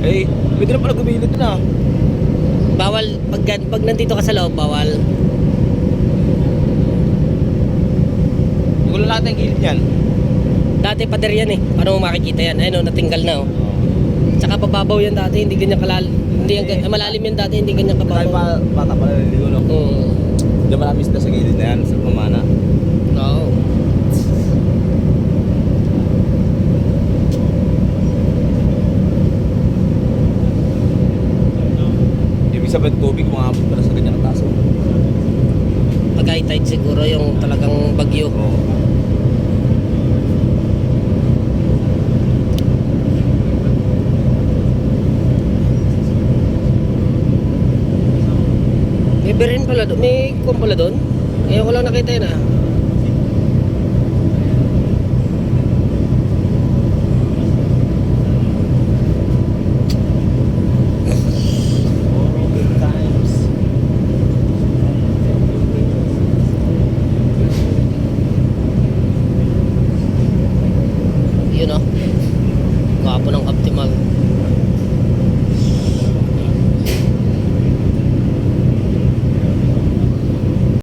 Eh, pwede na pala gumilid na. Bawal, pag nandito ka sa loob, bawal. Hindi ko lang nakita yung gilid yan. Dati pader yan eh. Paano mo makikita yan? Ayun, natinggal na oh. Tsaka pababaw yan dati, hindi ganyan kalal. Hindi yan, malalim yan dati, hindi ganyan Tayo kababaw. bata pala naliligo, no? Diyan marami sila sa gilid na yan, sa pamana. Oo. Ibig sabihin tubig, umabot pala sa ganyan ang taso. Pag high tide siguro yung talagang bagyo. Oo. May berin pala doon, may kuwan pala doon. Ngayon ko lang nakita yun ah. Good times. Yun oh. Gwapo ng optimal.